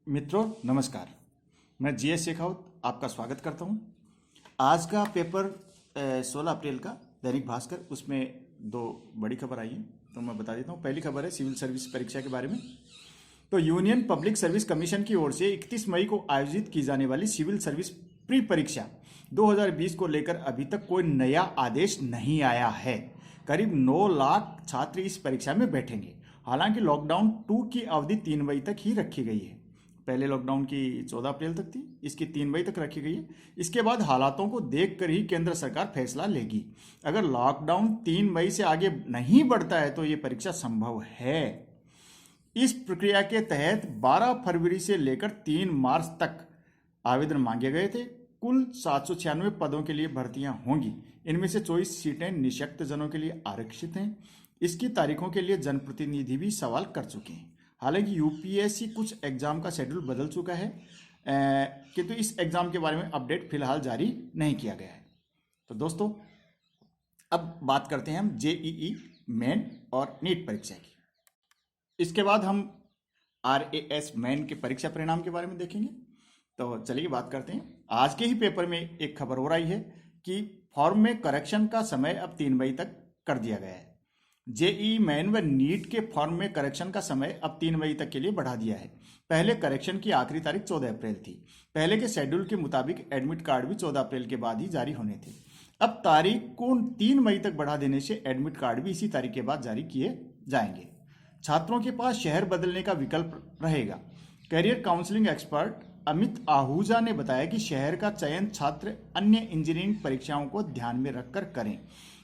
मित्रों नमस्कार। मैं जीएस शेखावत आपका स्वागत करता हूं। आज का पेपर 16 अप्रैल का दैनिक भास्कर, उसमें दो बड़ी खबर आई है तो मैं बता देता हूं। पहली खबर है सिविल सर्विस परीक्षा के बारे में। तो यूनियन पब्लिक सर्विस कमीशन की ओर से 31 मई को आयोजित की जाने वाली सिविल सर्विस प्री परीक्षा 2020 को लेकर अभी तक कोई नया आदेश नहीं आया है। करीब 9 लाख छात्र इस परीक्षा में बैठेंगे। हालांकि लॉकडाउन 2 की अवधि 3 मई तक ही रखी गई है। पहले लॉकडाउन की 14 अप्रैल तक थी, इसकी 3 मई तक रखी गई है। इसके बाद हालातों को देखकर ही केंद्र सरकार फैसला लेगी। अगर लॉकडाउन 3 मई से आगे नहीं बढ़ता है तो ये परीक्षा संभव है। इस प्रक्रिया के तहत 12 फरवरी से लेकर 3 मार्च तक आवेदन मांगे गए थे। कुल 796 पदों के लिए भर्तियां होंगी। इनमें से 24 सीटें निःशक्त जनों के लिए आरक्षित हैं। इसकी तारीखों के लिए जनप्रतिनिधि भी सवाल कर चुके हैं। हालांकि यूपीएससी कुछ एग्जाम का शेड्यूल बदल चुका है, किंतु इस एग्जाम के बारे में अपडेट फिलहाल जारी नहीं किया गया है। तो दोस्तों, अब बात करते हैं हम जेईई मेन और नीट परीक्षा की। इसके बाद हम आरएएस मेन के परीक्षा परिणाम के बारे में देखेंगे। तो चलिए बात करते हैं। आज के ही पेपर में एक खबर हो रही है कि फॉर्म में करेक्शन का समय अब 3 मई तक कर दिया गया है। जेईई मेन व नीट के फॉर्म में करेक्शन का समय अब 3 मई तक के लिए बढ़ा दिया है। पहले करेक्शन की आखिरी तारीख 14 अप्रैल थी। पहले के शेड्यूल के मुताबिक एडमिट कार्ड भी 14 अप्रैल के बाद ही जारी होने थे। अब तारीख को 3 मई तक बढ़ा देने से एडमिट कार्ड भी इसी तारीख के बाद जारी किए जाएंगे। छात्रों के पास शहर बदलने का विकल्प रहेगा। Career counselling expert Amit Ahuja ने बताया कि शहर का चयन छात्र अन्य इंजीनियरिंग परीक्षाओं को ध्यान में रखकर करें।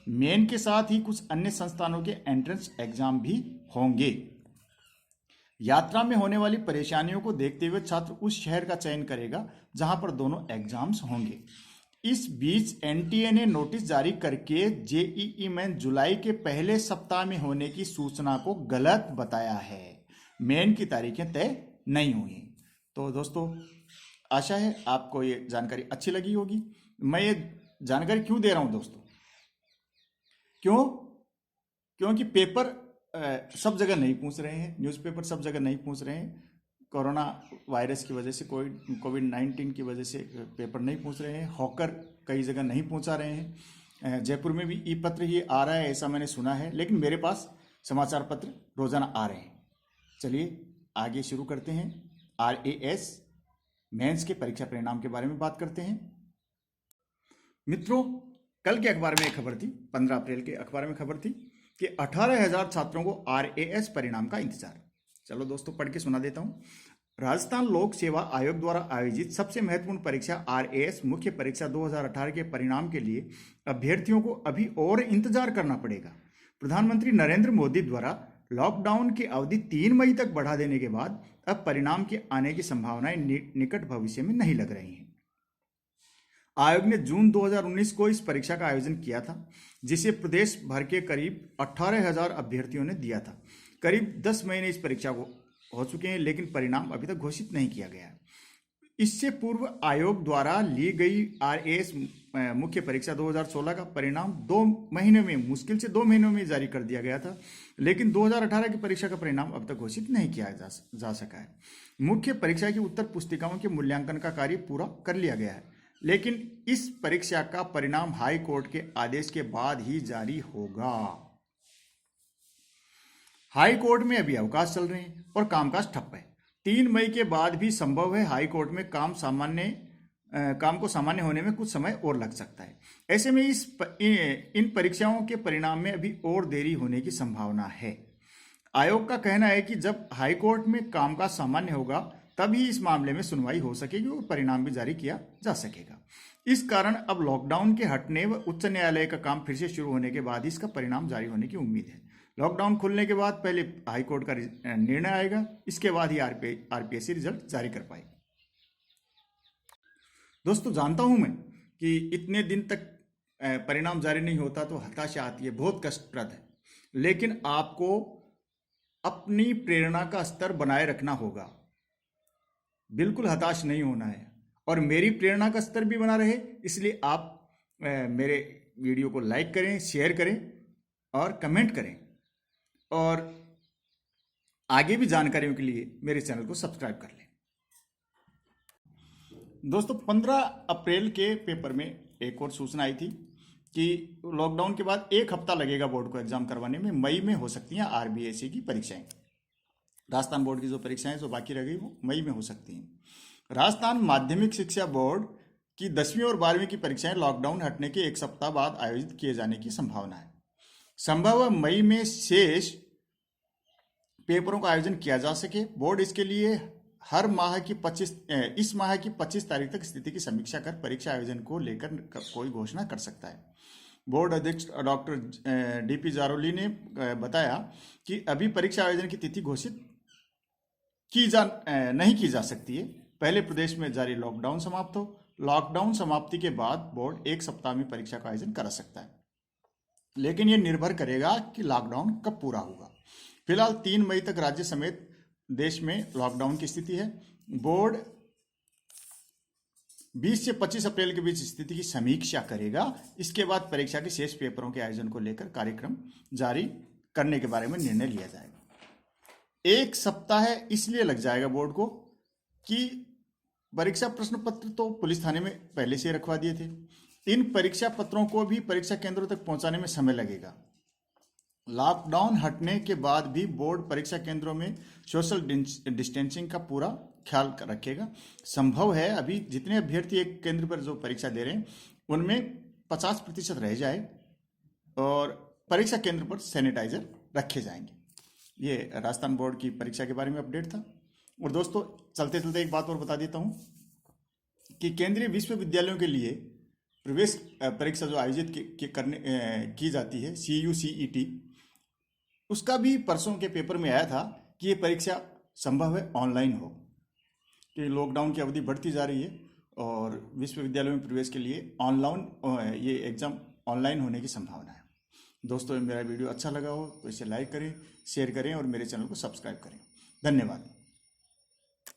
मेन के साथ ही कुछ अन्य संस्थानों के एंट्रेंस एग्जाम भी होंगे। यात्रा में होने वाली परेशानियों को देखते हुए छात्र उस शहर का चयन करेगा जहां पर दोनों एग्जाम्स होंगे। इस बीच एनटीए ने नोटिस जारी करके जेईई मेन जुलाई के पहले सप्ताह में होने की सूचना को गलत बताया है। मेन की तारीखें तय नहीं हुई। तो दोस्तों, आशा है आपको ये जानकारी अच्छी लगी होगी। मैं ये जानकारी क्यों दे रहा हूं दोस्तों? क्योंकि पेपर सब जगह नहीं पहुंच रहे हैं, न्यूज़पेपर सब जगह नहीं पहुंच रहे हैं। कोरोना वायरस की वजह से, कोविड-19 की वजह से पेपर नहीं पहुंच रहे हैं। हॉकर कई जगह नहीं पहुंचा रहे हैं। जयपुर में भी ई पत्र ही आ रहा है, ऐसा मैंने सुना है, लेकिन मेरे पास समाचार पत्र रोजाना आ रहे हैं। चलिए आगे शुरू करते हैं। आरएएस मेंस के परीक्षा परिणाम के बारे में बात करते हैं। मित्रों, कल के अखबार में एक खबर थी, 15 अप्रैल के अखबार में खबर थी कि 18,000 छात्रों को आरएएस परिणाम का इंतजार। चलो दोस्तों, पढ़ के सुना देता हूं। राजस्थान लोक सेवा आयोग द्वारा आयोजित सबसे महत्वपूर्ण परीक्षा आरएएस मुख्य परीक्षा 2018 के परिणाम के लिए अभ्यर्थियों को अभी और इंतजार करना पड़ेगा। प्रधानमंत्री नरेंद्र मोदी द्वारा लॉकडाउन की अवधि 3 मई तक बढ़ा देने के बाद अब परिणाम के आने की संभावनाएं निकट भविष्य में नहीं लग रही हैं। आयोग ने जून 2019 को इस परीक्षा का आयोजन किया था, जिसे प्रदेश भर के करीब 18,000 अभ्यर्थियों ने दिया था। करीब 10 महीने इस परीक्षा को हो चुके हैं, लेकिन परिणाम अभी तक घोषित नहीं किया गया है। इससे पूर्व आयोग द्वारा ली गई आरएएस मुख्य परीक्षा 2016 का परिणाम 2 महीने में, मुश्किल से 2 महीनों में जारी कर दिया गया था, लेकिन 2018 की परीक्षा का परिणाम अब तक घोषित नहीं किया जा सका है। मुख्य परीक्षा की उत्तर पुस्तिकाओं के मूल्यांकन का कार्य पूरा कर लिया गया है, लेकिन इस परीक्षा का परिणाम हाई कोर्ट के आदेश के बाद ही जारी होगा। हाई कोर्ट में अभी अवकाश चल रहे हैं और कामकाज ठप है। 3 मई के बाद भी संभव है हाई कोर्ट में काम को सामान्य होने में कुछ समय और लग सकता है। ऐसे में इन परीक्षाओं के परिणाम में अभी और देरी होने की संभावना है। आयोग का कहना है कि जब हाई कोर्ट में कामकाज सामान्य होगा तभी इस मामले में सुनवाई हो सकेगी और परिणाम भी जारी किया जा सकेगा। इस कारण अब लॉकडाउन के हटने व उच्च न्यायालय का काम फिर से शुरू होने के बाद इसका परिणाम जारी होने की उम्मीद है। लॉकडाउन खुलने के बाद पहले हाई कोर्ट का निर्णय आएगा, इसके बाद ही आरपीएससी रिजल्ट जारी कर पाएगी। दोस्तों, जानता हूं मैं कि इतने दिन तक परिणाम जारी नहीं होता तो हताशा आती है, बहुत कष्टप्रद है, लेकिन आपको अपनी प्रेरणा का स्तर बनाए रखना होगा। बिल्कुल हताश नहीं होना है और मेरी प्रेरणा का स्तर भी बना रहे, इसलिए आप मेरे वीडियो को लाइक करें, शेयर करें और कमेंट करें, और आगे भी जानकारियों के लिए मेरे चैनल को सब्सक्राइब कर लें। दोस्तों 15 अप्रैल के पेपर में एक और सूचना आई थी कि लॉकडाउन के बाद एक हफ्ता लगेगा बोर्ड को एग्जाम करवाने में। मई में हो सकती हैं आरबीएसई की परीक्षाएं। राजस्थान बोर्ड की जो परीक्षाएं जो बाकी रह गई वो मई में हो सकती हैं। राजस्थान माध्यमिक शिक्षा बोर्ड की 10वीं और 12वीं की परीक्षाएं लॉकडाउन हटने के एक सप्ताह बाद आयोजित किए जाने की संभावना है। संभव है मई में शेष पेपरों का आयोजन किया जा सके। बोर्ड इसके लिए हर माह की 25 तारीख तक स्थिति की समीक्षा कर परीक्षा आयोजन को लेकर कोई घोषणा कर सकता है। बोर्ड अध्यक्ष डॉक्टर डीपी जारोली ने बताया कि अभी परीक्षा आयोजन की तिथि घोषित नहीं की जा सकती है। पहले प्रदेश में जारी लॉकडाउन समाप्त हो। लॉकडाउन समाप्ति के बाद बोर्ड एक सप्ताह में परीक्षा का आयोजन करा सकता है, लेकिन यह निर्भर करेगा कि लॉकडाउन कब पूरा होगा। फिलहाल 3 मई तक राज्य समेत देश में लॉकडाउन की स्थिति है। बोर्ड 20 से 25 अप्रैल के बीच स्थिति की समीक्षा करेगा। इसके बाद परीक्षा के शेष पेपरों के आयोजन को लेकर कार्यक्रम जारी करने के बारे में निर्णय लिया जाएगा। एक सप्ताह इसलिए लग जाएगा बोर्ड को कि परीक्षा प्रश्न पत्र तो पुलिस थाने में पहले से रखवा दिए थे। इन परीक्षा पत्रों को भी परीक्षा केंद्रों तक पहुंचाने में समय लगेगा। लॉकडाउन हटने के बाद भी बोर्ड परीक्षा केंद्रों में सोशल डिस्टेंसिंग का पूरा ख्याल रखेगा। संभव है अभी जितने अभ्यर्थी एक केंद्र पर जो परीक्षा दे रहे हैं उनमें 50% रह जाए और परीक्षा केंद्र पर सैनिटाइजर रखे जाएंगे। ये राजस्थान बोर्ड की परीक्षा के बारे में अपडेट था। और दोस्तों चलते चलते एक बात और बता देता हूँ कि केंद्रीय विश्वविद्यालयों के लिए प्रवेश परीक्षा जो आयोजित की जाती है CUCET, उसका भी परसों के पेपर में आया था कि ये परीक्षा संभव है ऑनलाइन हो, कि लॉकडाउन की अवधि बढ़ती जा रही है और विश्वविद्यालयों में प्रवेश के लिए ये एग्ज़ाम ऑनलाइन होने की संभावना है। दोस्तों मेरा वीडियो अच्छा लगा हो तो इसे लाइक करें, शेयर करें और मेरे चैनल को सब्सक्राइब करें। धन्यवाद।